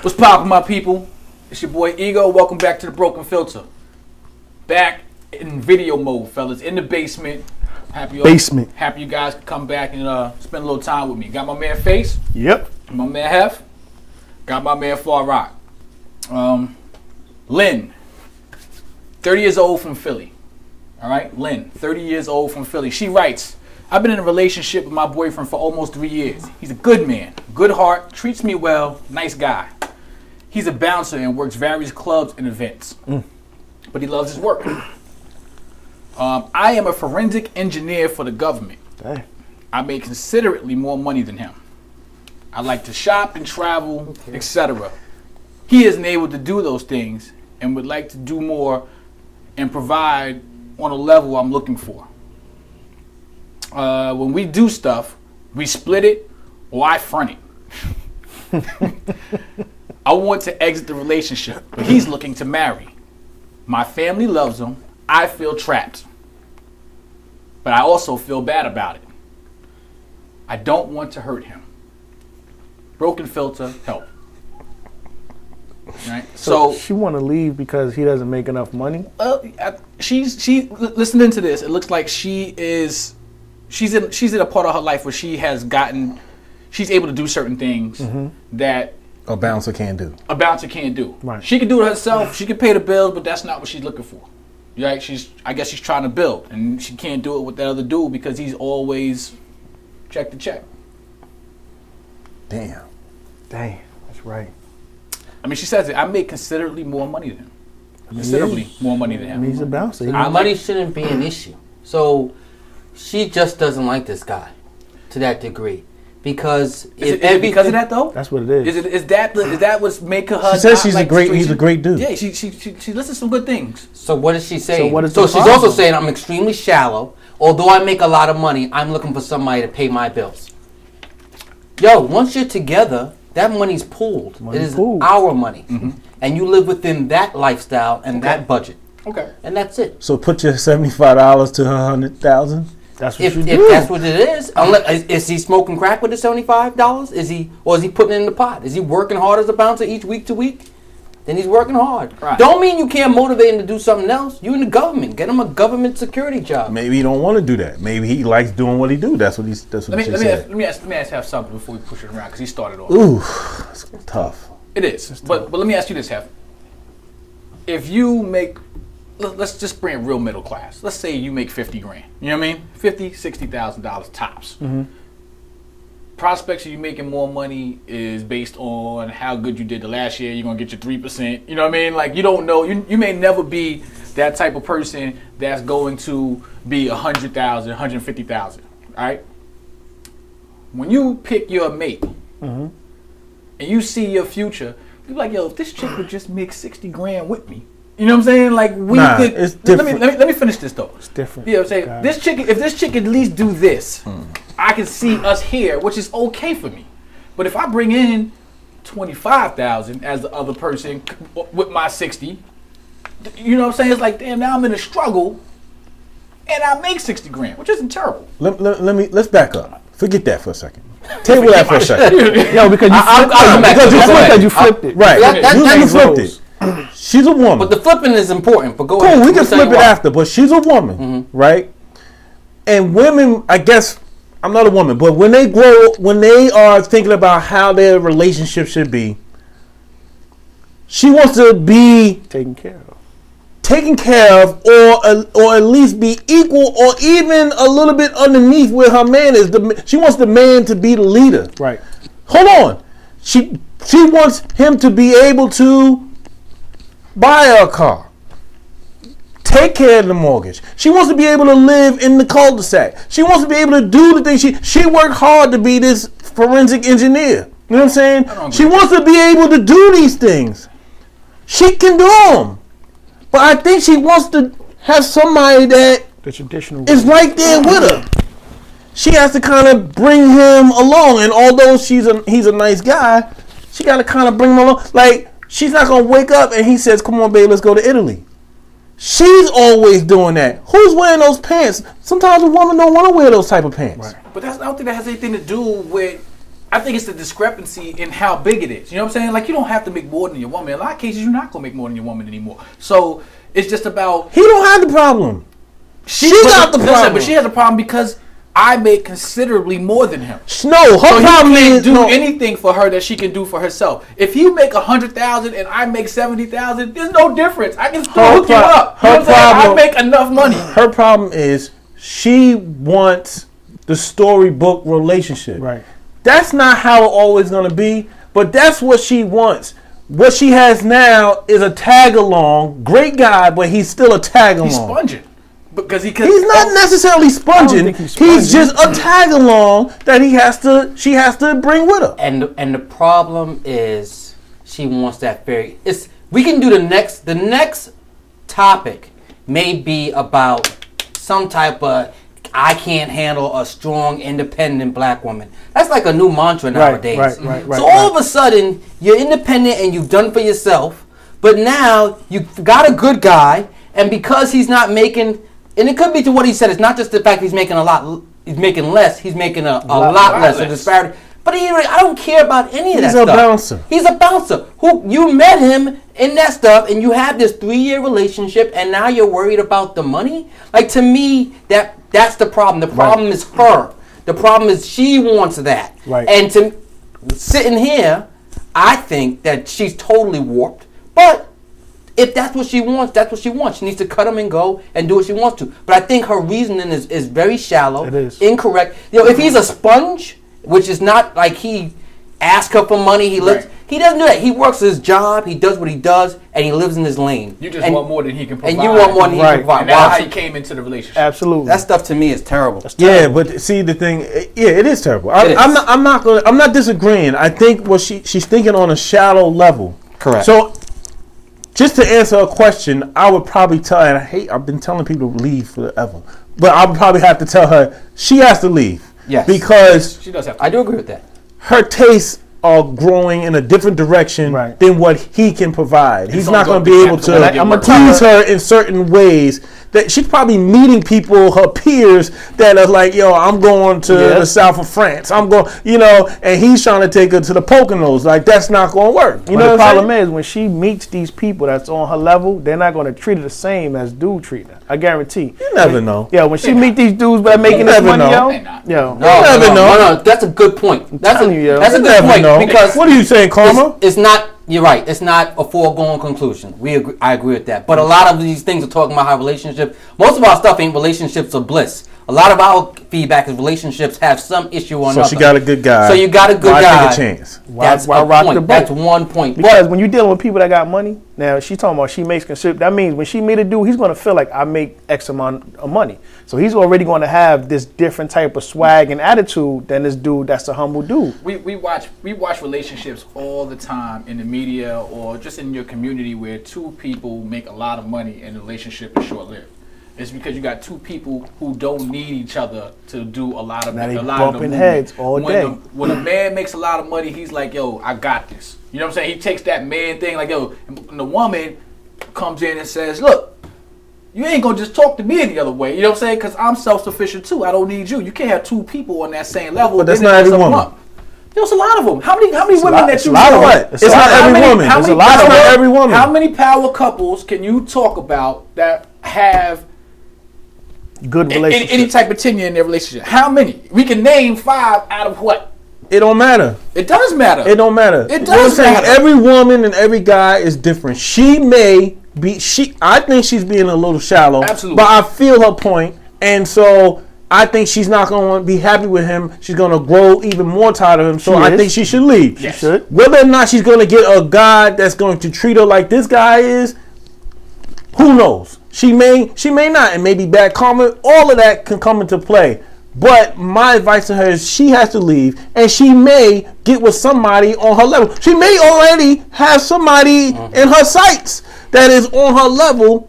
What's poppin', my people? It's your boy Ego. Welcome back to the Broken Filter. Back in video mode, fellas. In the basement. Happy you guys could come back and spend a little time with me. Got my man Face. Yep. My man Hef. Got my man Far Rock. Lynn, 30 years old from Philly. All right, Lynn, 30 years old from Philly. She writes, I've been in a relationship with my boyfriend for almost 3 years. He's a good man, good heart, treats me well, nice guy. He's a bouncer and works various clubs and events, but he loves his work. I am a forensic engineer for the government. Dang. I make considerably more money than him. I like to shop and travel, etc. He isn't able to do those things and would like to do more and provide on a level I'm looking for. When we do stuff, we split it or I front it. I want to exit the relationship, but he's looking to marry. My family loves him. I feel trapped, but I also feel bad about it. I don't want to hurt him. Broken Filter, help. Right. So she want to leave because he doesn't make enough money. She's listening to this. It looks like she's in a part of her life where she's able to do certain things that a bouncer can't do. Right. She can do it herself. She can pay the bills, but that's not what she's looking for. Right? I guess she's trying to build, and she can't do it with that other dude because he's always check to check. Damn, that's right. I mean, she says it. I make considerably more money than him. More money than him. He's a bouncer. Money shouldn't be an issue. So she just doesn't like this guy to that degree. Because is it because of that though? That's what it is. Is that what's making her? She says he's a great dude. Yeah, she listens to some good things. So what is she saying? So she's also saying I'm extremely shallow. Although I make a lot of money, I'm looking for somebody to pay my bills. Yo, once you're together, that money's pooled. It is our money, and you live within that lifestyle and that budget. Okay, and that's it. So put your $75 to her $100,000. That's what if that's what it is. Is he smoking crack with the $75? Is he putting it in the pot? Is he working hard as a bouncer each week to week? Then he's working hard. Right. Don't mean you can't motivate him to do something else. You in the government, get him a government security job. Maybe he don't want to do that. Maybe he likes doing what he do. That's what she said. Let me ask Hef something before we push it around because he started off. Ooh, it's tough. It is, but let me ask you this, Hef. If you make, let's just bring real middle class. Let's say you make $50,000. You know what I mean? $50,000-$60,000 tops. Prospects of you making more money is based on how good you did the last year. You're gonna get your 3%. You know what I mean? Like you don't know. You may never be that type of person that's going to be 100,000, 150,000. All right. When you pick your mate and you see your future, you're like, yo, if this chick would just make $60,000 with me. You know what I'm saying? Like could. It's different. Let me finish this though. It's different. You know what I'm saying? If this chick at least do this, I can see us here, which is okay for me. But if I bring in 25,000 as the other person with my 60, you know what I'm saying? It's like, damn, now I'm in a struggle, and I make $60,000, which isn't terrible. Let's back up. Forget that for a second. Table that for a second. Yo, because you flipped it. Right. You flipped it. She's a woman. But the flipping is important. But go ahead. We can flip it after, but she's a woman, right? And women, I guess, I'm not a woman, but when they are thinking about how their relationship should be, she wants to be taken care of, or at least be equal, or even a little bit underneath where her man is. She wants the man to be the leader. Right. Hold on. She wants him to be able to buy her a car, take care of the mortgage. She wants to be able to live in the cul-de-sac. She wants to be able to do the things. She worked hard to be this forensic engineer. You know what I'm saying? She wants to be able to do these things. She can do them. But I think she wants to have somebody that is right there with her. She has to kind of bring him along. And although he's a nice guy, she got to kind of bring him along. Like, she's not going to wake up and he says, come on, babe, let's go to Italy. She's always doing that. Who's wearing those pants? Sometimes a woman don't want to wear those type of pants. Right. But I don't think that has anything to do with I think it's the discrepancy in how big it is. You know what I'm saying? Like, you don't have to make more than your woman. In a lot of cases, you're not gonna make more than your woman anymore. So it's just about He don't have the problem. She got the problem. But she has a problem because I make considerably more than him. No, her So problem he can't is do anything for her that she can do for herself. If you make 100,000 and I make 70,000, there's no difference. I can still hook you up. You know what I'm saying? I make enough money. Her problem is she wants the storybook relationship. Right. That's not how it's always going to be, but that's what she wants. What she has now is a tag along. Great guy, but he's still a tag along. He's sponging. Because He's not necessarily sponging. think he's He's sponging. just a tag along that she has to bring with her. And the problem is she wants that we can do the next topic may be about some type of I can't handle a strong, independent black woman. That's like a new mantra nowadays. Right. So all of a sudden, you're independent and you've done for yourself, but now you've got a good guy, and because he's not making, and it could be to what he said, it's not just the fact he's making a lot, he's making less, he's making a lot less, a disparity. But I don't care about any of that stuff. He's a bouncer. He's a bouncer. Who you met him in that stuff, and you have this 3-year relationship, and now you're worried about the money? Like, to me, that's the problem. The problem is her. The problem is she wants that. Right. And sitting here, I think that she's totally warped. But if that's what she wants, that's what she wants. She needs to cut him and go and do what she wants to. But I think her reasoning is very shallow. It is. Incorrect. If he's a sponge, which is not like he asks her for money, he lives. Right. He doesn't do that. He works his job. He does what he does, and he lives in his lane. You just want more than he can provide. And you want more than he can Right. provide. And that's Wow. how you came into the relationship. Absolutely. That stuff to me is terrible. Yeah, but see the thing. Yeah, it is terrible. It is. I'm not disagreeing. I think what she's thinking on a shallow level. Correct. So, just to answer a question, I would probably tell. And I've been telling people to leave forever, but I would probably have to tell her she has to leave. Yes. Because She does have to. I do agree with that. her tastes are growing in a different direction Right. than what he can provide. He's so not don't going to be be able capable. to I'ma please her in certain ways. That she's probably meeting people, her peers, that are like, yo, I'm going to the south of France. I'm going, and he's trying to take her to the Poconos. Like, that's not going to work. You But know the what I'm problem saying? is when she meets these people that's on her level, they're not going to treat her the same as dude treat her. I guarantee. You never know. Yeah, when she meet these dudes that making this never money, know. They not. yo, No, that's a good point. That's telling you, yo. a You good never point know. because What are you saying, Karma? it's not. You're right. It's not a foregone conclusion. I agree with that. But a lot of these things are talking about how relationships. Most of our stuff ain't relationships of bliss. A lot of our feedback is relationships have some issue or So nothing. she got a good guy. So you got a good Why guy. take a chance? That's Why a rock point. the boat? That's one point. because But when you're dealing with people that got money, now she's talking about she makes consider. That means when she meet a dude, he's going to feel like I make X amount of money. So he's already going to have this different type of swag and attitude than this dude that's a humble dude. We watch relationships all the time in the media or just in your community where two people make a lot of money and the relationship is short lived. It's because you got two people who don't need each other to do a lot of Now they a lot of the bumping movement. heads all day. When a man makes a lot of money, he's like, yo, I got this. You know what I'm saying? He takes that man thing, like, yo, and the woman comes in and says, look, you ain't gonna just talk to me any other way. You know what I'm saying? Because I'm self-sufficient too. I don't need you. You can't have two people on that same level. But that's Then not it every messes them woman. up. There's a lot of them. How many women lot- that it's you a lot know? of what? It's not every woman. How There's many a lot of power- not every woman. How many power couples can you talk about that have Good relationship. any type of tenure in their relationship? How many? We can name 5 out of what? It don't matter. It does matter. It don't matter. It You know what I'm does saying? matter. Every woman and every guy is different. She may be. I think she's being a little shallow. Absolutely. But I feel her point, and so I think she's not going to be happy with him. She's going to grow even more tired of him. So She I is. think she should leave. She should. Whether or not she's going to get a guy that's going to treat her like this guy is, who knows? She may not, and maybe bad karma. All of that can come into play. But my advice to her is she has to leave, and she may get with somebody on her level. She may already have somebody in her sights that is on her level,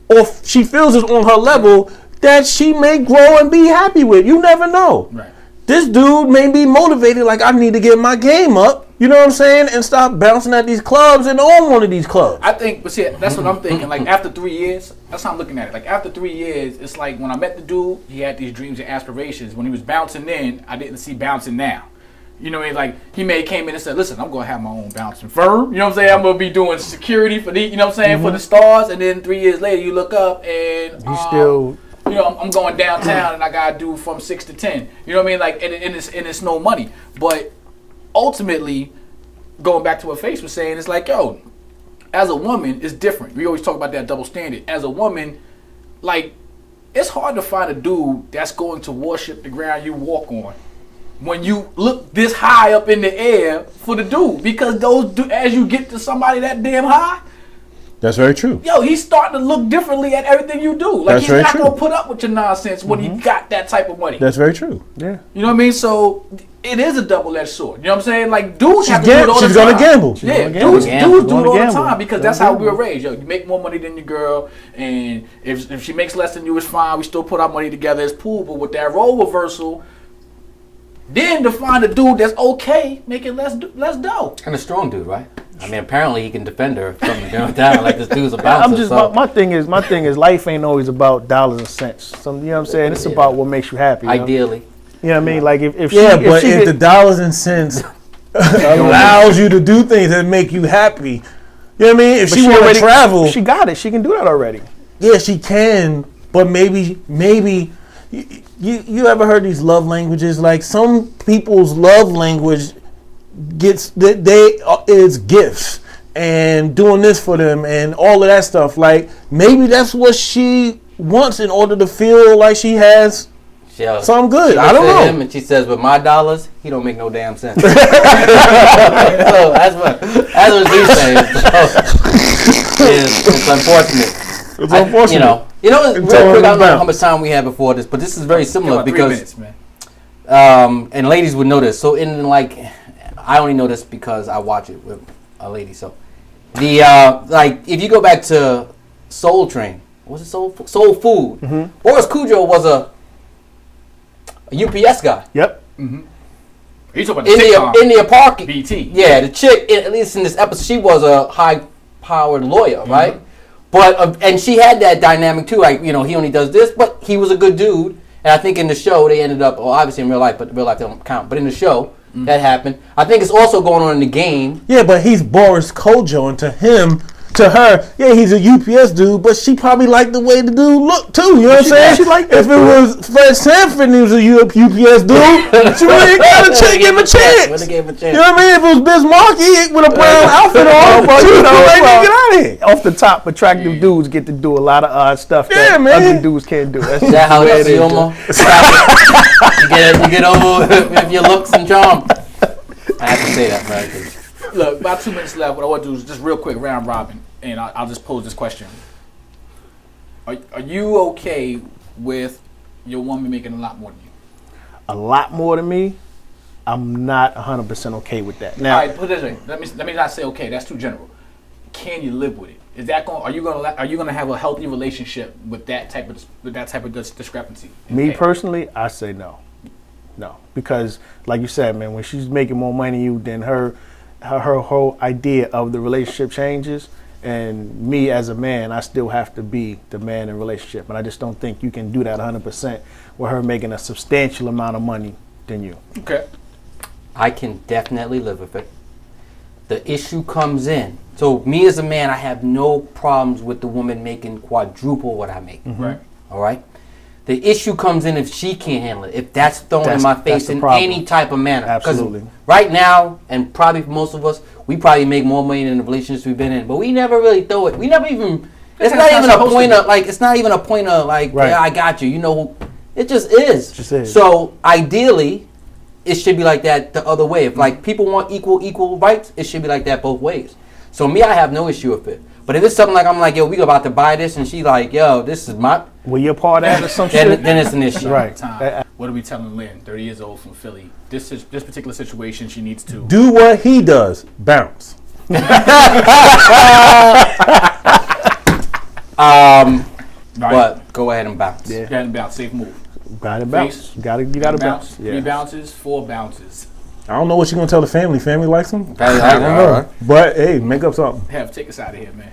or she feels is on her level, that she may grow and be happy with. You never know. Right. This dude may be motivated, like, I need to get my game up. You know what I'm saying? And stop bouncing at these clubs and own one of these clubs. I think, but see, that's what I'm thinking. Like, after 3 years, that's how I'm looking at it. Like, after 3 years, it's like when I met the dude, he had these dreams and aspirations. When he was bouncing in, I didn't see bouncing now. You know what I mean? Like, he may came in and said, listen, I'm going to have my own bouncing firm. You know what I'm saying? I'm going to be doing security for the, you know what I'm saying, for the stars. And then 3 years later, you look up and You still. you know, I'm going downtown and I got to do from 6 to 10. You know what I mean? Like, and it's no money. But ultimately, going back to what Face was saying, it's like, yo, as a woman, it's different. We always talk about that double standard. As a woman, like, it's hard to find a dude that's going to worship the ground you walk on when you look this high up in the air for the dude. Because as you get to somebody that damn high, That's very true. yo, he's starting to look differently at everything you do. Like, That's he's very not true. going to put up with your nonsense when he got that type of money. That's very true. Yeah. You know what I mean? So it is a double-edged sword. You know what I'm saying? Like, dudes have to do it all She's the time. gonna gamble. She's Yeah, gonna gamble. dudes do it Gonna all the gamble. time because Gonna that's how we were gamble. raised. Yo, you make more money than your girl, and if she makes less than you, it's fine. We still put our money together. It's cool. But with that role reversal, then to find a dude that's okay making less dough. And a strong dude, right? I mean, apparently he can defend her if something goes down. Like, this dude's a bouncer. I'm just so. my thing is life ain't always about dollars and cents. You know what I'm saying? It's about what makes you happy. You know? Ideally. You know what I mean? Like if Yeah, she, but she if get- the dollars and cents allows you to do things that make you happy, you know what I mean? If but she want to already- travel, she got it. She can do that already. yeah, she can. But maybe you ever heard these love languages? Like, some people's love language is gifts and doing this for them and all of that stuff. Like, maybe that's what she wants in order to feel like she has something good. She I don't looks at know. him and she says, with my dollars, he don't make no damn sense. So that's what she's saying. So, it's unfortunate. It's unfortunate. You know, real Until quick, I don't know bounce. how much time we had before this, but this is very similar About 3 because, minutes, man. and ladies would know this. So I only know this because I watch it with a lady. So if you go back to Soul Train, was it Soul Food? Mm-hmm. Boris Cujo was a UPS guy. Yep. Are you talking about the sitcom? In the apartment. BT. Yeah, the chick, at least in this episode, she was a high-powered lawyer, right? But and she had that dynamic too. Like, you know, he only does this, but he was a good dude. And I think in the show they ended up, well, obviously in real life, but real life don't count. But in the show that happened. I think it's also going on in the game. Yeah, but he's Boris Kojo, and to her, yeah, he's a UPS dude, but she probably liked the way the dude looked too. You know what I'm saying? she liked If that it was Fred Sanford and he was a UPS dude, she really got a chick give him a chance. Really gave him a chance. You know what I mean? If it was Biz Markie with a brown outfit on, But she you would know, like, well, get out of here. Off the top, attractive dudes get to do a lot of odd stuff that Yeah, man. ugly dudes can't do. That's Is that how the way it it is, is. Yomo? You get over with your looks and charm. I have to say that, man. Look, about 2 minutes left. What I want to do is just real quick round robin, and I'll just pose this question: Are you okay with your woman making a lot more than you? A lot more than me. I'm not 100% okay with that. Now, All right, put it this way. Let me not say okay. That's too general. Can you live with it? Is that going? Are you gonna have a healthy relationship with that type of discrepancy? me Okay. personally, I say no. No, because like you said, man, when she's making more money than you, then her whole idea of the relationship changes. And me as a man, I still have to be the man in the relationship. And I just don't think you can do that 100% with her making a substantial amount of money than you. Okay. I can definitely live with it. The issue comes in. So me as a man, I have no problems with the woman making quadruple what I make. Right. All right. The issue comes in if she can't handle it. If that's thrown in That's- my that's face the in problem. any type of manner. 'Cause Absolutely. right now, and probably for most of us, we probably make more money than the relationships we've been in, but we never really throw it. We never even. It's That's not not even a supposed point to of like. It's not even a point of like. Right. Yeah, I got you. You know, it just is. Just is. So ideally, it should be like that the other way. If like people want equal rights, it should be like that both ways. So me, I have no issue with it. But if it's something like I'm like, yo, we about to buy this, and she like, yo, this is my, Were you a part of that or some shit? then it's an issue. Right. Time. What are we telling Lynn, 30 years old from Philly? This particular situation, she needs to. Do what he does. Bounce. Right. But go ahead and bounce. Yeah. Got to bounce, safe move. Got to bounce. Face. You got to bounce. 3 Yeah. bounces, 4 bounces. I don't know what you're going to tell the family. Family likes him? Probably I like don't it, know. all right. But, hey, make up something. Have take us out of here, man.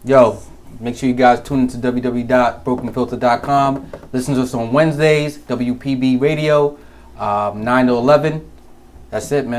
Yo, make sure you guys tune into www.brokenfilter.com. Listen to us on Wednesdays, WPB Radio, 9 to 11. That's it, man.